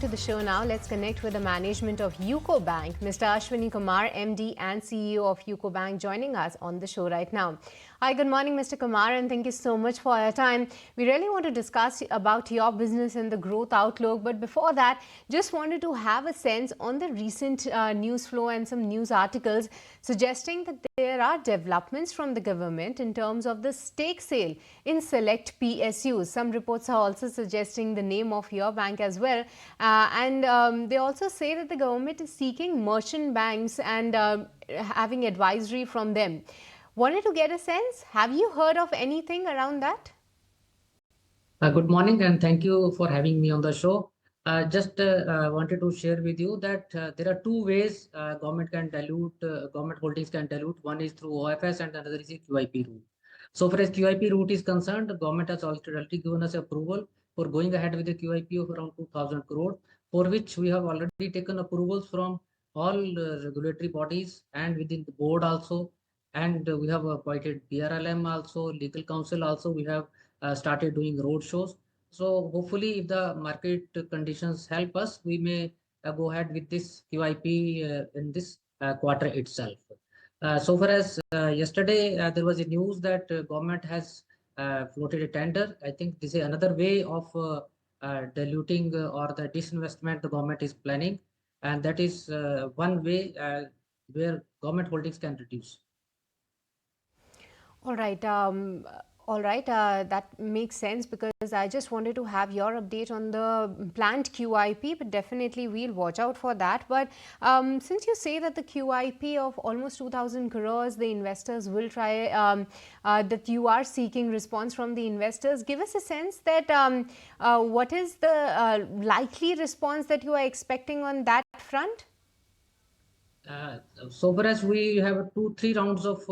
to the show now. Let's connect with the management of UCO Bank. Mr. Ashwani Kumar, MD and CEO of UCO Bank, joining us on the show right now. Hi, good morning, Mr. Kumar, and thank you so much for your time. We really want to discuss about your business and the growth outlook. But before that, just wanted to have a sense on the recent news flow and some news articles suggesting that there are developments from the government in terms of the stake sale in select PSUs. Some reports are also suggesting the name of your bank as well. They also say that the government is seeking merchant banks and having advisory from them. Wanted to get a sense, have you heard of anything around that? Good morning and thank you for having me on the show. Just wanted to share with you that there are two ways government holdings can dilute. One is through OFS and another is a QIP route. So far as QIP route is concerned, the government has already given us approval for going ahead with the QIP of around 2,000 crore, for which we have already taken approvals from all regulatory bodies and within the board also. And we have appointed BRLM also, legal counsel also. We have started doing road shows. So hopefully, if the market conditions help us, we may go ahead with this QIP in this quarter itself. So far as yesterday, there was a news that government has floated a tender. I think this is another way of diluting or the disinvestment the government is planning, and that is one way where government holdings can reduce. All right. That makes sense because I just wanted to have your update on the planned QIP, but definitely we'll watch out for that. But since you say that the QIP of almost 2,000 crores, the investors will try, that you are seeking response from the investors, give us a sense that what is the likely response that you are expecting on that front? So far as we have 2-3 rounds of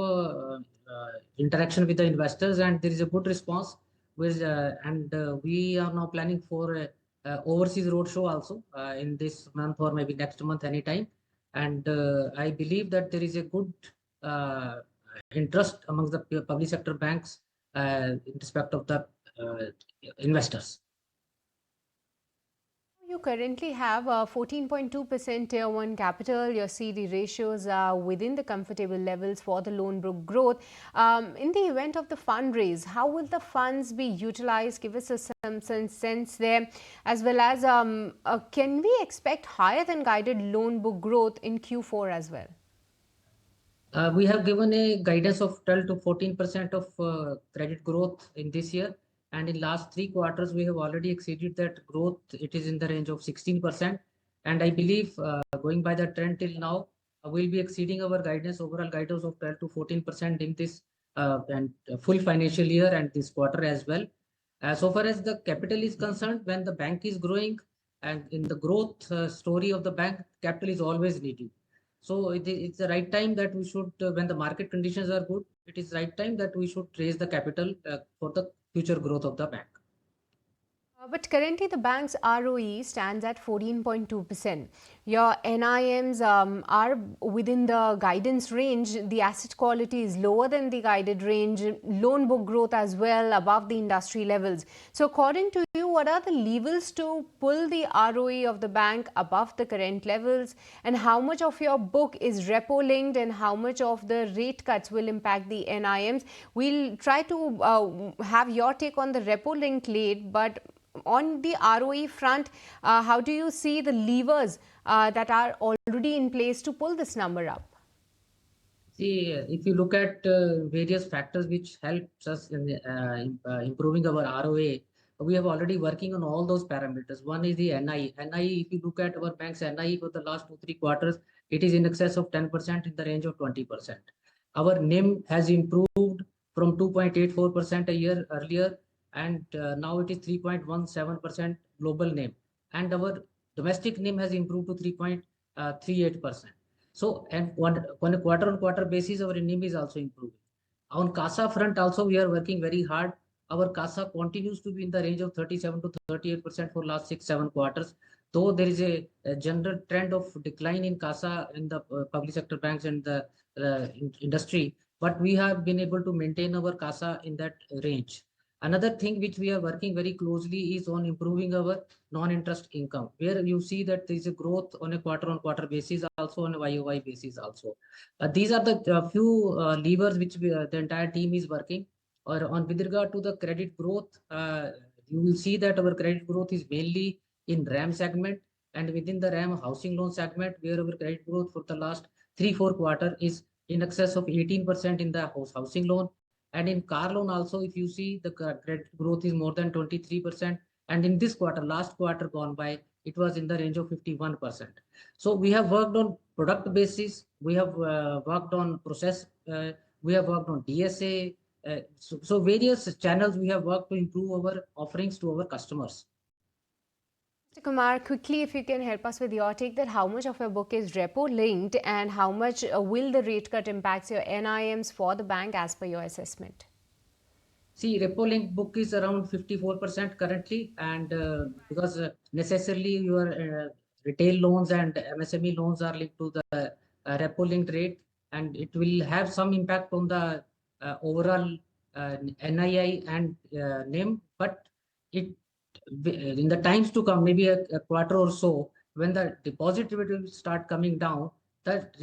interaction with the investors, and there is a good response. We are now planning for overseas roadshow also in this month or maybe next month anytime. And I believe that there is a good interest amongst the public sector banks in respect of the investors. You currently have 14.2% Tier 1 capital. Your CD ratios are within the comfortable levels for the loan book growth. In the event of the fundraise, how will the funds be utilized? Give us some sense there. As well as, can we expect higher than guided loan book growth in Q4 as well? We have given a guidance of 12 to 14% of credit growth in this year. And in last 3 quarters, we have already exceeded that growth. It is in the range of 16%. And I believe going by the trend till now, we'll be exceeding our guidance, overall guidance of 12 to 14% in this full financial year and this quarter as well. So far as the capital is concerned, when the bank is growing and in the growth story of the bank, capital is always needed. So it's the right time that we should, when the market conditions are good, it is right time that we should raise the capital for the future growth of the bank. But currently the bank's ROE stands at 14.2%. Your NIMs are within the guidance range. The asset quality is lower than the guided range. Loan book growth as well above the industry levels. So according to you, what are the levers to pull the ROE of the bank above the current levels? And how much of your book is repo linked and how much of the rate cuts will impact the NIMs? We'll try to have your take on the repo linked rate, but on the ROE front, how do you see the levers that are already in place to pull this number up? See, if you look at various factors which helps us in improving our ROA, we have already working on all those parameters. One is the NI. NI, if you look at our bank's NI for the last 2-3 quarters, it is in excess of 10% in the range of 20%. Our NIM has improved from 2.84% a year earlier, and now it is 3.17% global NIM, and our domestic NIM has improved to 3.38%. So, and on a quarter-on-quarter basis, our NIM is also improving. On CASA front also, we are working very hard. Our CASA continues to be in the range of 37 to 38% for last 6-7 quarters. Though there is a general trend of decline in CASA in the public sector banks and the industry, but we have been able to maintain our CASA in that range. Another thing which we are working very closely is on improving our non-interest income, where you see that there is a growth on a quarter-on-quarter basis, also on a YOY basis also. These are the few levers which the entire team is working. Or on with regard to the credit growth, you will see that our credit growth is mainly in RAM segment, and within the RAM housing loan segment, where our credit growth for the last 3-4 quarter is in excess of 18% in the housing loan. And in car loan also, if you see, the credit growth is more than 23%. And in this quarter, last quarter gone by, it was in the range of 51%. So we have worked on product basis, we have worked on process, we have worked on DSA. So various channels we have worked to improve our offerings to our customers. Mr. Kumar, quickly, if you can help us with your take that how much of your book is repo linked and how much will the rate cut impact your NIMs for the bank as per your assessment? See, repo link book is around 54% currently, and because necessarily your retail loans and MSME loans are linked to the repo linked rate, and it will have some impact on the overall NII and NIM, but it in the times to come, maybe a quarter or so, when the deposit rate will start coming down, that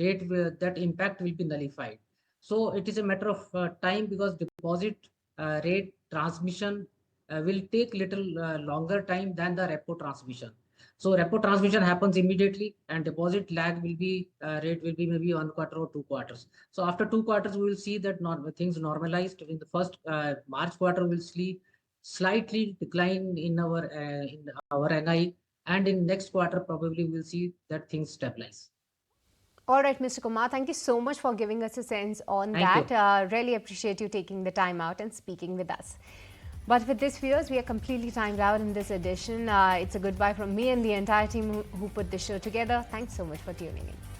impact will be nullified. So it is a matter of time, because deposit rate transmission will take little longer time than the repo transmission. So repo transmission happens immediately, and deposit lag will be rate will be maybe 1 quarter or 2 quarters. So after 2 quarters, we will see that things normalized. In the first March quarter, we'll see slightly decline in our NI, and in next quarter probably we'll see that things stabilize. All right, Mr. Kumar, thank you so much for giving us a sense on Thank that. Really appreciate you taking the time out and speaking with us. But with this, viewers, we are completely timed out in this edition. It's a goodbye from me and the entire team who put this show together. Thanks so much for tuning in.